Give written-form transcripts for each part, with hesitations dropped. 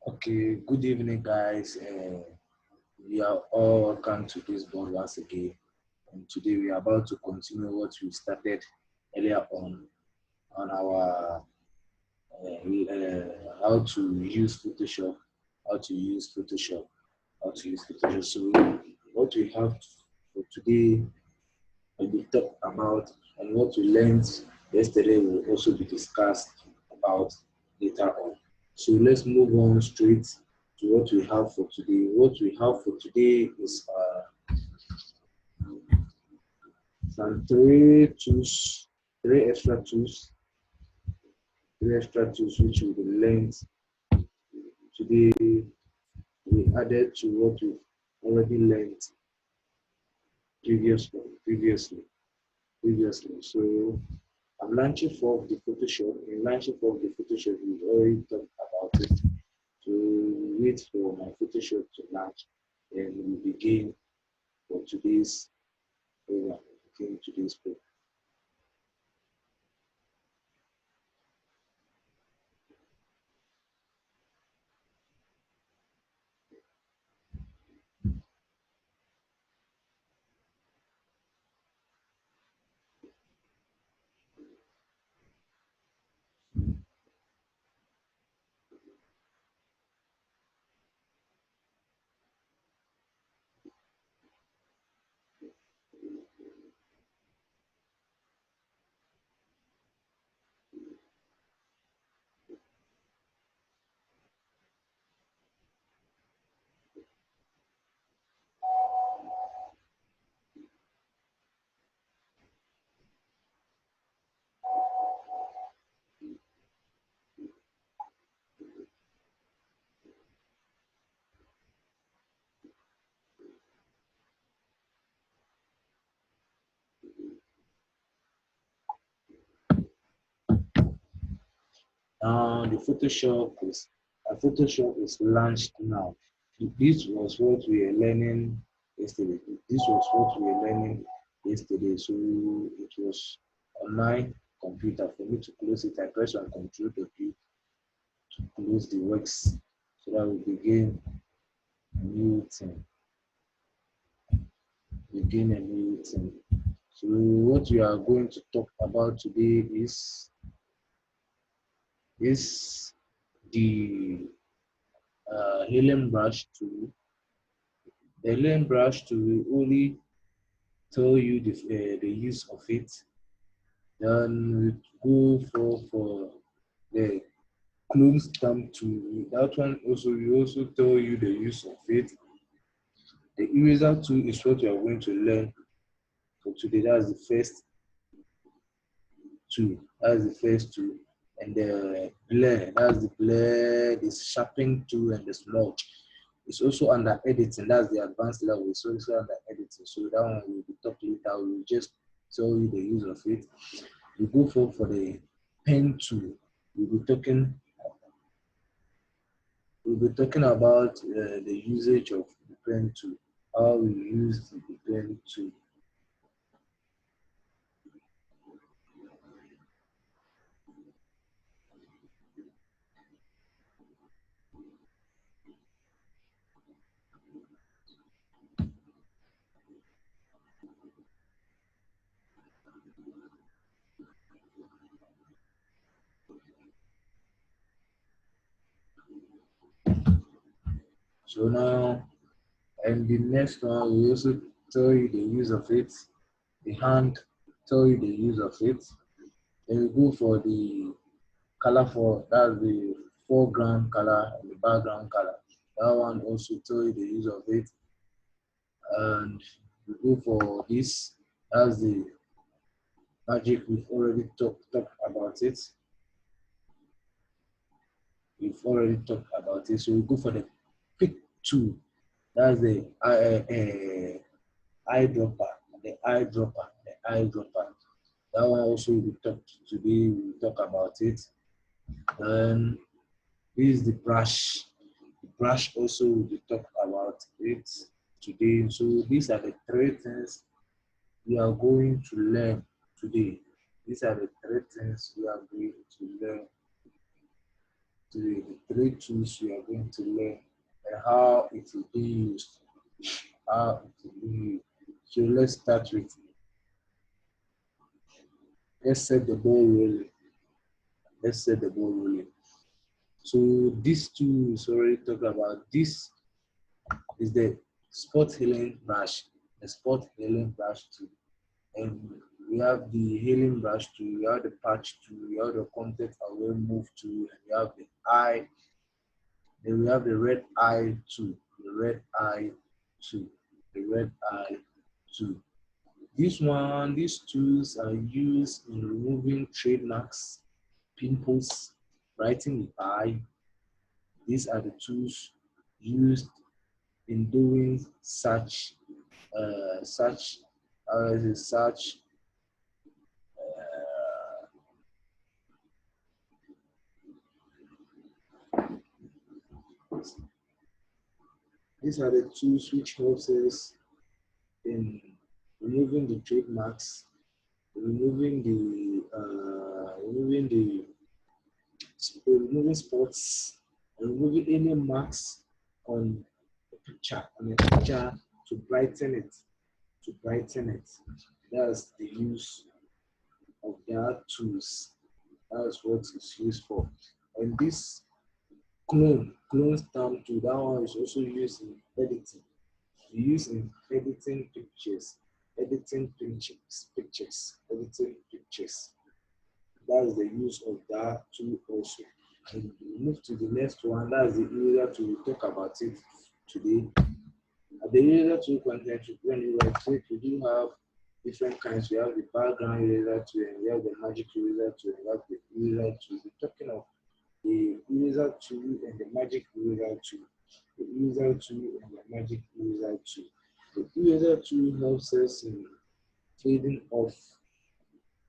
Okay, good evening, guys. We are all welcome to this board once again. And today we are about to continue what we started earlier on our how to use Photoshop, how to use Photoshop, how to use Photoshop. So what we have for today will be talked about, and what we learned yesterday will also be discussed about later on. So let's move on straight to what we have for today. What we have for today is some three extra tools, three extra tools which will be learned today. We added to what we've already learned previously. Previously. So I'm launching for the Photoshop. In launching for the Photoshop, we've already talked about it. So wait for my Photoshop to launch, and we begin for today's program. Begin today's program. Now the Photoshop is launched now. This was what we were learning yesterday. This was what we were learning yesterday. So it was on my computer. For me to close it, I press on Control W to close the works so that we begin a new thing. Begin a new thing. So what we are going to talk about today is the Helium brush tool. The Helium brush tool will only tell you the use of it. Then we go for the clone stamp tool. That one also will also tell you the use of it. The eraser tool is what you are going to learn for today. That's the first tool. That's the first tool. And the blur, that's the blur, the sharpening tool, and the smudge. It's also under editing. That's the advanced level. It's also under editing. So that one will be talked later. We'll just tell you the use of it. We go for the pen tool. We'll be talking about the usage of the pen tool, how we use the pen tool. So now, and the next one, we also tell you the use of it. The hand tell you the use of it. Then we go for the color for that's the foreground color and the background color. That one also tell you the use of it. And we go for this. That's the magic. We've already talked about it. We've already talked about it. So we go for the pick tool. That's the eyedropper. The eyedropper. The eyedropper. That one also we talked today. We talk about it. And this is the brush. The brush also we talk about it today. So these are the three things we are going to learn today. These are the three things we are going to learn to the three tools we are going to learn and how it will be used. How it will be used. So let's start with, let's set the ball rolling. Let's set the ball rolling. So these tools already talked about. This is the spot healing brush, the spot healing brush tool. And we have the healing brush tool, we have the patch tool, we have the contact away move tool, and we have the eye. Then we have the red eye tool, the red eye tool, the red eye tool. These tools are used in removing trademarks, pimples, writing the eye. These are the tools used in doing such, such, such. These are the tools which helps us in removing the trademarks, removing spots, removing any marks on a picture to brighten it, to brighten it. That's the use of their tools. That's what it's used for. And this clone stamp tool, that one is also used in editing. We use in editing pictures, editing pictures. That's the use of that tool also. And we move to the next one. That's the area to talk about it today. At the eraser tool content, when you right click, we do have different kinds. We have the background eraser tool, and we have the magic eraser tool, and we have the eraser tool. We're talking of the eraser tool and the magic eraser tool. The eraser tool and the magic eraser tool. The eraser tool helps us in fading off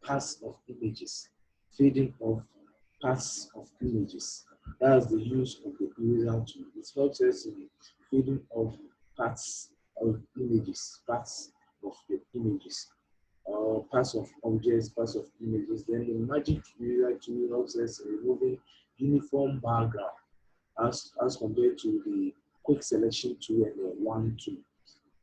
parts of images, fading off parts of images. That's the use of the eraser tool. It helps us in fading off parts of images, parts of the images, or parts of objects, parts of images. Then the magic eraser tool helps us in removing uniform background as compared to the quick selection tool and the one tool.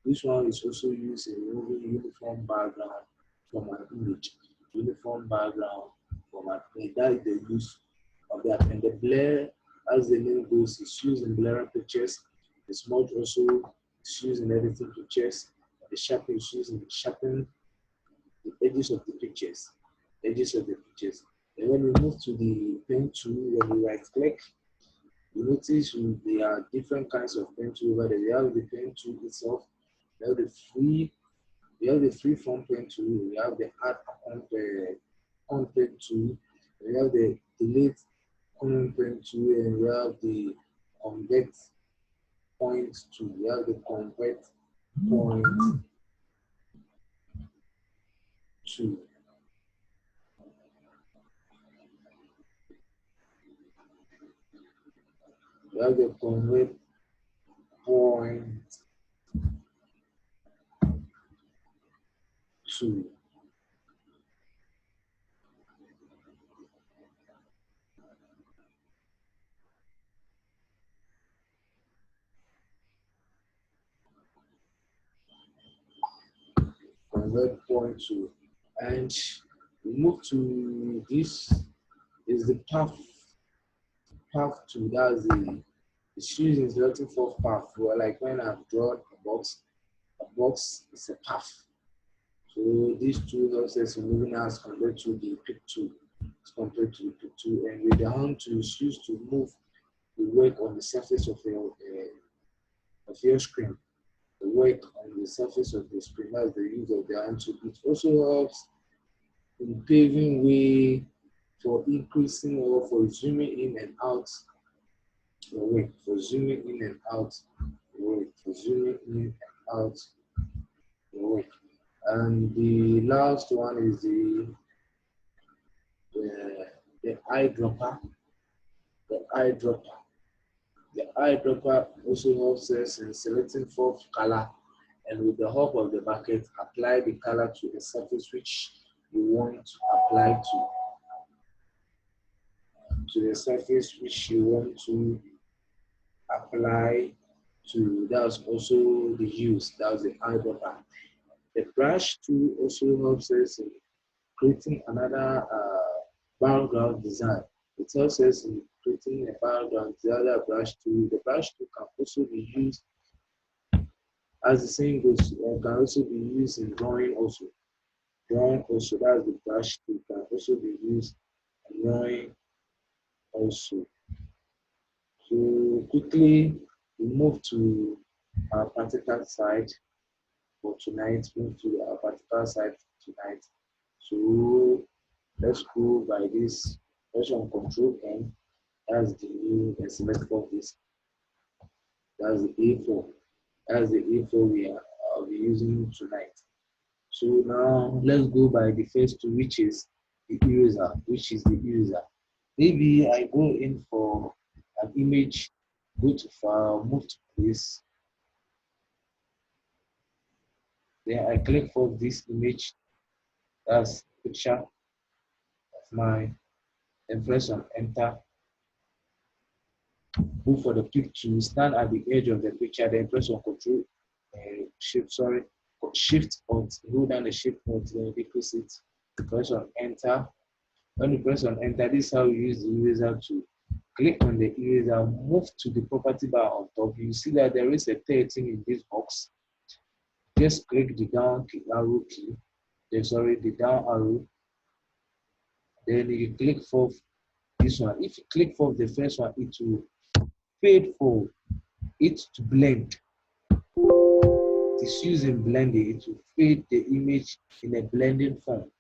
This one is also used in removing uniform background from an image. Uniform background from an image. That is the use of that. And the blur, as the name goes, is used in blurring pictures. The smudge also is used in editing pictures. The sharpen is used in sharpening the edges of the pictures. Edges of the pictures. And when we move to the pen tool, when we right click, you notice there are different kinds of pen tool over there. We have the pen tool itself. We have the free form pen tool. We have the add content tool. We have the delete comment pen tool, and we have the convert point tool. We have the convert point tool. We have the convert point tool. Convert point tool. And we move to this is the path tool. That's the using selecting for path. Well, like when I've drawn a box is a path. So these two helps us in moving as compared to the pick tool. As compared to the pick tool. And with the hand tool is used to move the work on the surface of your screen. The work on the surface of the screen. That's the use of the hand tool. It also helps in paving way for increasing or for zooming in and out the work, for zooming in and out the work, for zooming in and out the work. And the last one is the eyedropper. The eyedropper. The eyedropper also helps us in selecting for color, and with the help of the bucket, apply the color to the surface which you want to apply to the surface which you want to apply to. That's also the use. That's the eyedropper. The brush tool also helps us in creating another background design. It helps us in creating a background. The other brush tool, the brush tool can also be used, as the saying goes, can also be used in drawing also. Drawing also, that's the brush tool, can also be used in drawing also. So quickly, we move to our practical side for tonight. Move to our practical side tonight. So let's go by this version control N. That's the new select of this. That's the A4. That's the A4 we are I'll be using tonight. So now let's go by the first two, which is the eraser, which is the eraser. Maybe I go in for an image, go to file, move to place. Then I click for this image, that's picture of mine. Then press on enter. Go for the picture, stand at the edge of the picture, then press on control shift on, hold down the shift button, then decrease it. Press on enter. When you press on enter, this is how you use the eraser to click on the eraser, move to the property bar on top. You see that there is a 13 in this box. Just click the down arrow key, the down arrow. Then you click for this one. If you click for the first one, it will fade for it to blend. It's using blending. It will fade the image in a blending form.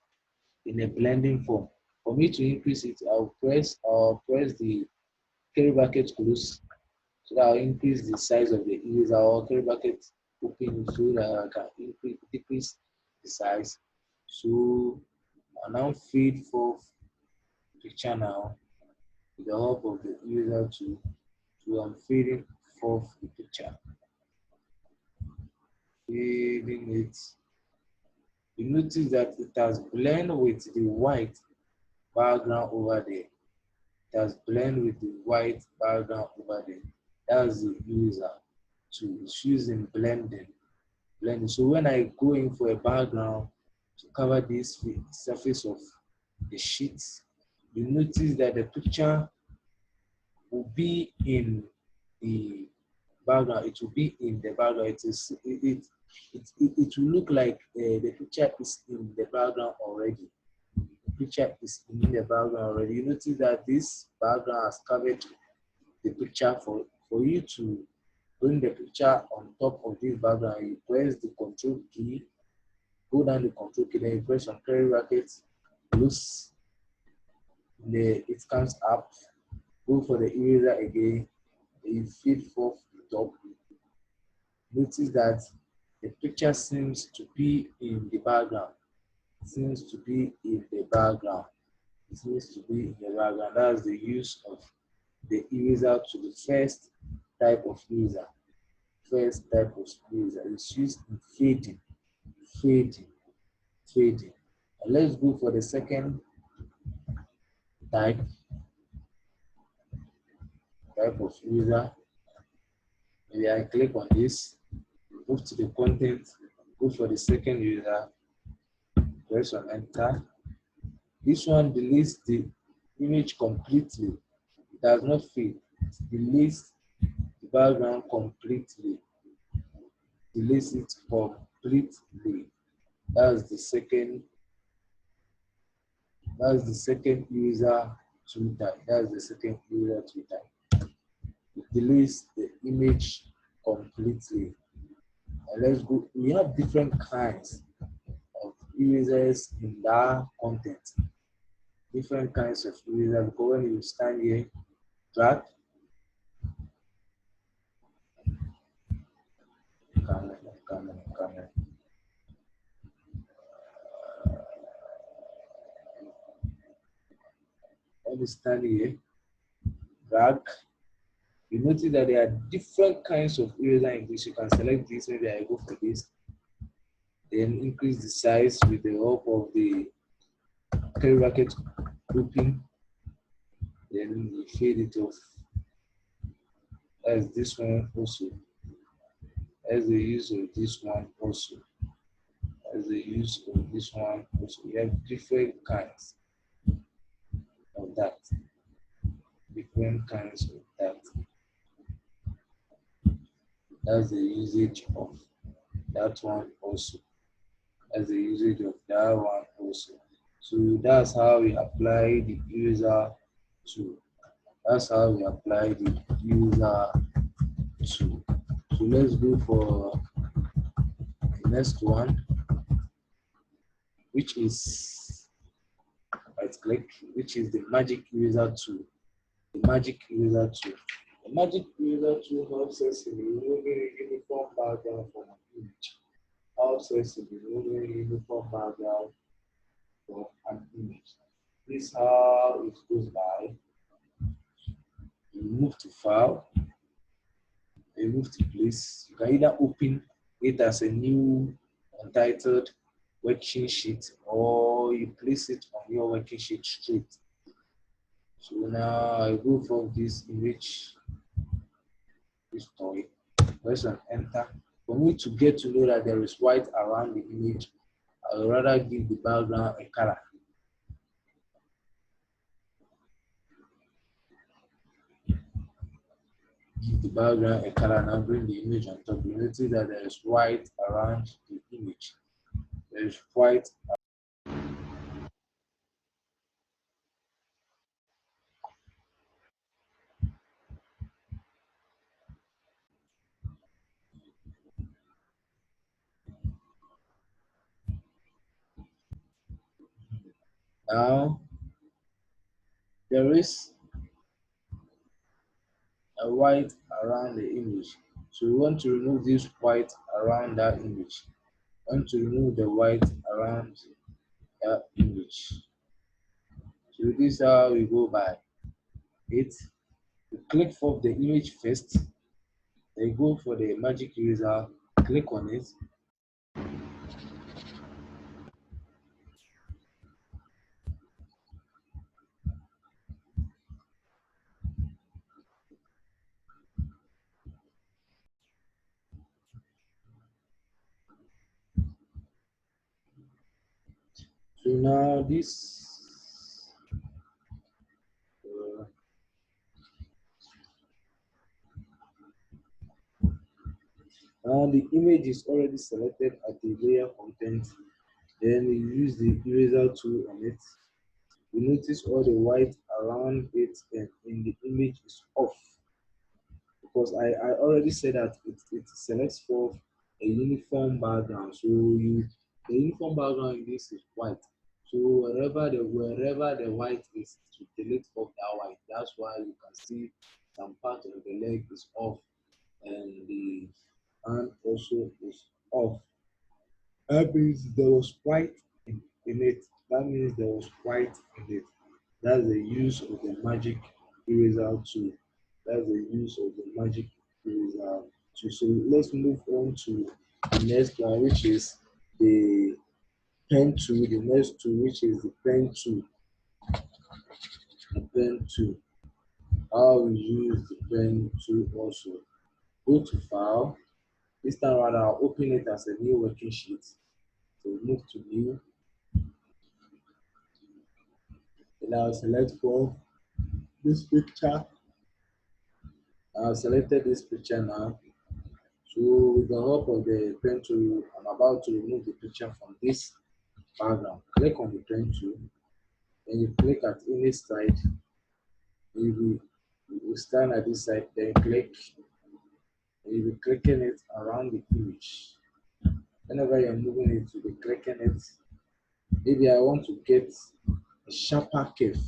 For me to increase it, I'll press the curly bracket close, so that I'll increase the size of the eraser, or curly bracket open, so that I can decrease the size. So I'll now feed for picture now with the help of the eraser tool. So I'm feeding forth the picture. Feeding it. You notice that it has blended with the white background over there. It has blended with the white background over there. That's the user to it's using blending. So when I go in for a background to cover this surface of the sheet, you notice that the picture will be in the background. It will be in the background. It will look like the picture is in the background already. The picture is in the background already. You notice that this background has covered the picture. For you to bring the picture on top of this background, you press the control key, go down the control key, then you press on curly brackets, loose, it comes up, go for the eraser again, you feed forth the top. Notice that the picture seems to be in the background. It seems to be in the background. It seems to be in the background. That's the use of the eraser to the first type of eraser. First type of eraser. It's used in fading, fading, fading. And let's go for the second type of eraser. Maybe I click on this, move to the content, go for the second eraser, press on enter. This one deletes the image completely. It does not fade. It deletes the background completely. Deletes it completely. That's the second user tool type. That's the second user tool type. It deletes the image completely. And let's go. We have different kinds of erasers in that content. Different kinds of eraser, because when you stand here, drag, come. When you stand here, drag, you notice that there are different kinds of eraser in this. You can select this, maybe I go for this, then increase the size with the help of the curly bracket grouping. then we fade it off. As this one also, as the use of this one also, as the use of this one also. We have different kinds of that, different kinds of that. That's the usage of that one also. That's the usage of that one also. So that's how we apply the user to. That's how we apply the user to. So let's go for the next one, which is right click, which is the magic user tool. The magic user tool. The magic user tool helps us in removing uniform background from an image. Helps us in removing uniform background from an image. This is how it goes by. You move to file, you move to place. You can either open it as a new untitled working sheet or you place it on your working sheet straight. So now I go for this image, this toy, press on enter. For me to get to know that there is white around the image, I would rather give the background a color. Give the background a color, now bring the image on top. You notice that there is white around the image. There is white. Now there is a white around the image. So we want to remove this white around that image. We want to remove the white around that image. So this is how we go by it. You click for the image first, then go for the magic user, click on it. So now this uh, now the image is already selected at the layer content. Then you use the eraser tool on it. You notice all the white around it and in the image is off because I already said that it selects for a uniform background. So the uniform background in this is white. So wherever the white is, to delete off that white. That's why you can see some part of the leg is off and the hand also is off. That means there was white in it. That means there was white in it. That's the use of the magic eraser tool. That's the use of the magic eraser tool. So let's move on to the next one, which is the pen tool. The next tool, which is the pen tool. The pen tool. How we use the pen tool also. Go to file. This time around, I'll open it as a new working sheet. So move to new. And I'll select for this picture. I've selected this picture now. So with the help of the pen tool, I'm about to remove the picture from this background. Click on the pen tool, then you click at any side. You will stand at this side, then click, and you'll be clicking it around the image. Whenever you're moving it, you'll be clicking it. Maybe I want to get a sharper curve.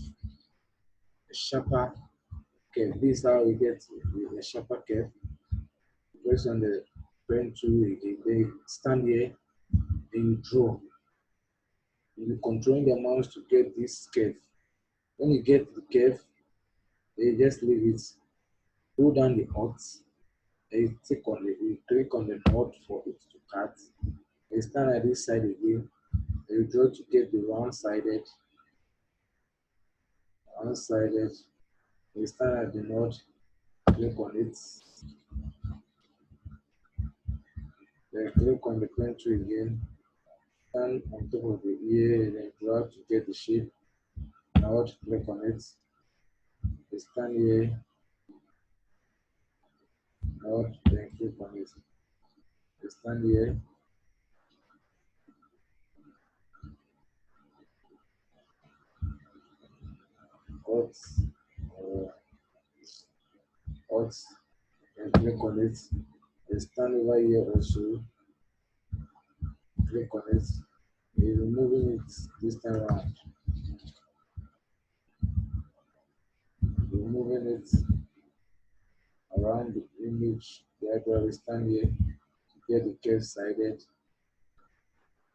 A sharper curve. This is how we get a sharper curve. Press on the pen tool again. Then stand here, then you draw. You'll be controlling the mouse to get this curve. When you get the curve, then you just leave it. Hold down the Alt, then you click on the node for it to cut. Then stand at this side again. Then you draw to get the round-sided. You stand at the node, click on it, then click on the pen tool again, stand on top of the ear, then drag to get the shape. Node, click on it, you stand here, node, then click on it. You stand here, Alt, uh, Alt, then click on it. You stand over here also, click on it. You're removing it this time around. You're moving it around the image. The eyebrow will stand here. Get the curve sided.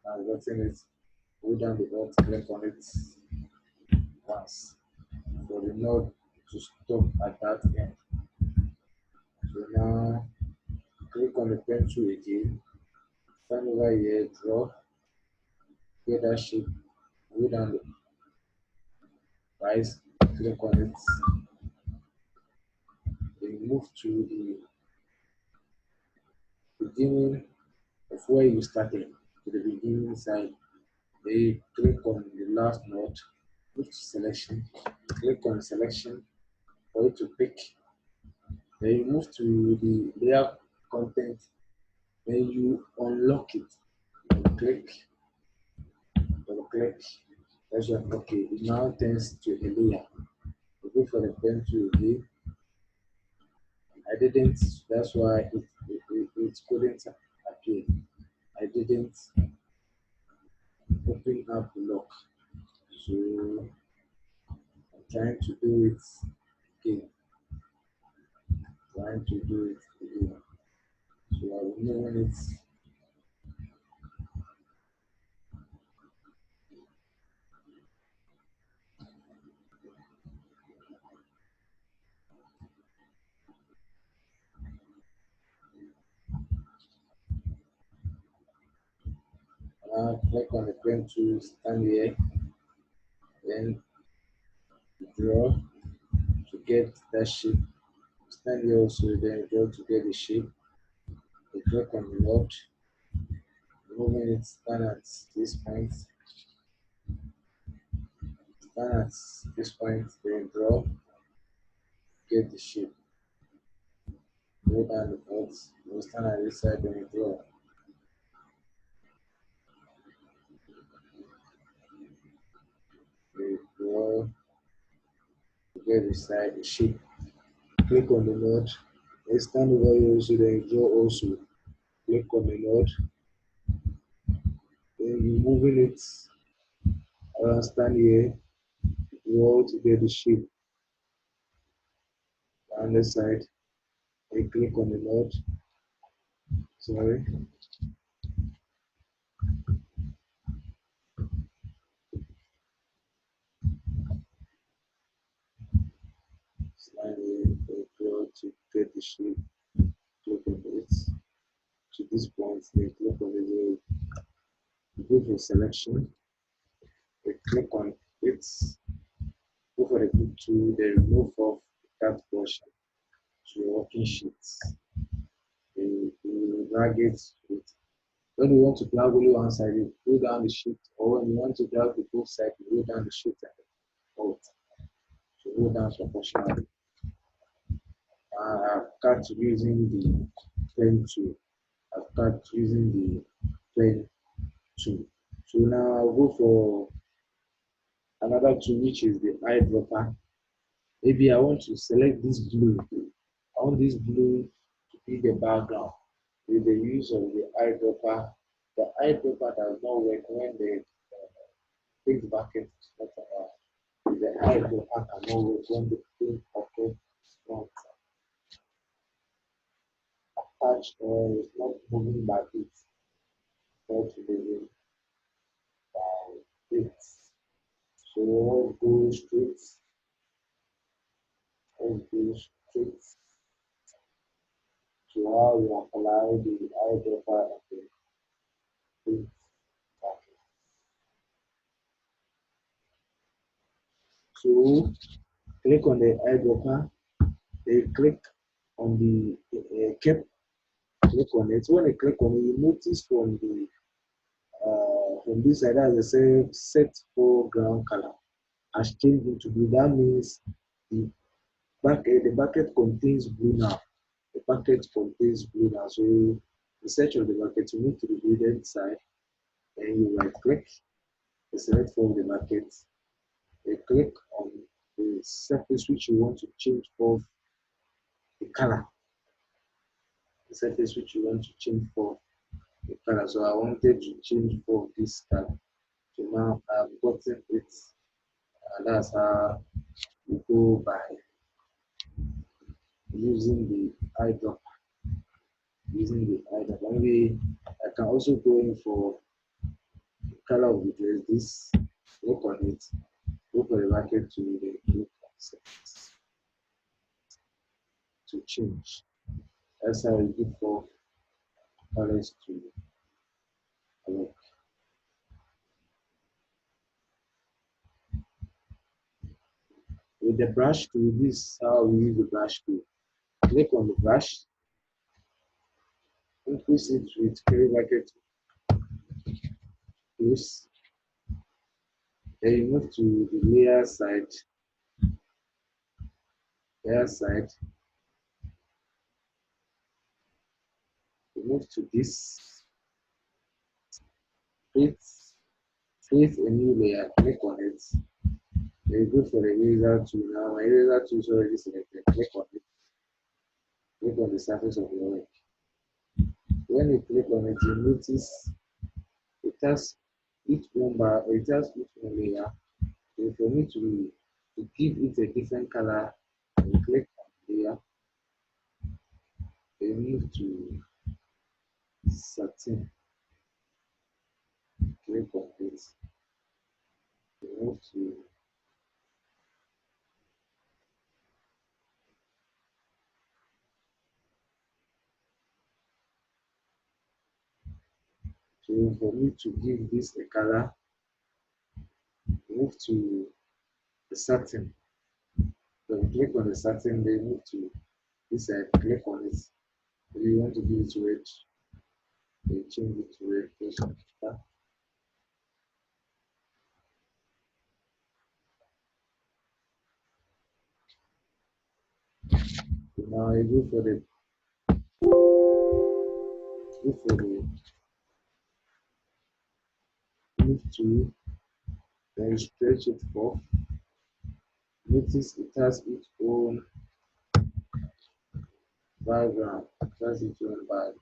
Now rotate it. Hold down the alt, click on it once. For the node to stop at that end. So now click on the pen tool again. Stand over here, draw, get that shape, hold down the rise, click on it. Then move to the beginning of where you started, to the beginning side. Then click on the last node, move to selection, click on selection for it to pick. Then you move to the layer content, then you unlock it. Click, double click, that's your okay. It now turns to a layer. You go for the pen tool again. I didn't, that's why it couldn't appear. I didn't open up the lock. So I'm trying to do it again. Trying to do it again. So I will know when it's now click on the pen tool, stand here, then draw to get that shape. Stand here also, then draw to get the shape. You click on the node, moving it, stand at this point, stand at this point, then draw, get the shape. Go down the box, you stand at this side, then draw. You draw to get the side, the shape. Click on the node, then stand over here also, then draw also. Click on the node, then you moving it around, stand here, draw to get the shape. On the side, I click on the node, sorry, slide here, draw to get the shape, click on it to this point, then click on the go for selection, then click on it, go for the group tool, then remove off that portion to your working sheets. You drag it with when you want to drag only one side, you go down the sheet, or when you want to drag the both sides, you go down the sheet and hold. So go down proportionally. I've cut using the pen tool. I've cut using the pen tool. So now I'll go for another tool, which is the eyedropper. Maybe I want to select this blue. I want this blue to be the background with the use of the eyedropper. The eyedropper does not work when the big bucket is not around. The eyedropper cannot work when the big bucket is not attached or is not moving by it, or to the by it. So let's go straight, let's go straight to how we apply the eyedropper and the big bucket. So Click on the eyedropper. Then you click on the cap. Click on it. When you click on it, you notice from this side as the same set foreground color has changed into blue. That means the the bucket contains blue now. The bucket contains blue now. So you search on the bucket, you move to the gradient side, and you right click, you select from the bucket, you click on the surface which you want to change for the color. The surface which you want to change for the color. So I wanted to change for this color. So now I've gotten it. And that's how we go by using the eyedropper. Using the eyedropper. Maybe I can also go in for the color of the dress. This, look on it, go for the bracket to the click to change. That's how you do for colors to work. With the brush tool, this is how we use the brush tool. Click on the brush, increase it with curly bracket tools. Then you move to the layer side, you move to this, create, create a new layer, click on it. Then you go for the eraser tool. Now my eraser tool is already selected. Click on it, click on the surface of your work. When you click on it, you notice it has each one bar, it has each one layer. So for me to give it a different color, I click on layer, then move to satin, click on it, then move so for me to give this a color, move to the satin. Then click on the satin, then move to this side, click on it. If you want to give it red, then change it to red. So now I go for the move to, then stretch it for. Notice it has its own background, it has its own background.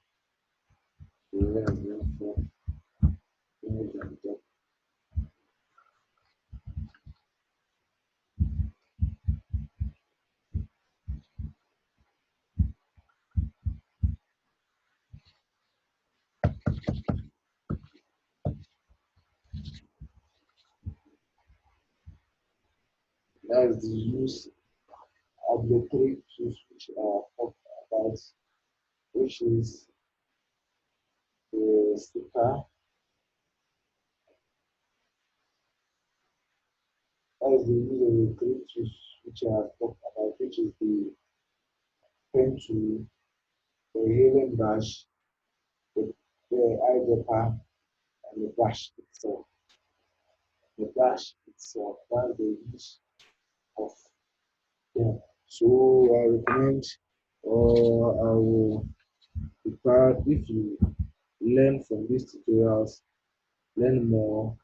So when I'm going for image and top, that's the use of the three tools which I talked about, which is the sticker, that's the use of the three tools which I have talked about, which is the pen tool, the healing brush, the eyedropper, and the brush itself. The brush itself, that's the use of them. So I recommend, or I will be proud if you learn from these tutorials, learn more.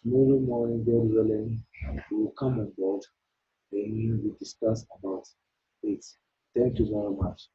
Tomorrow morning, God willing, we will come on board, then we discuss about it. Thank you very much.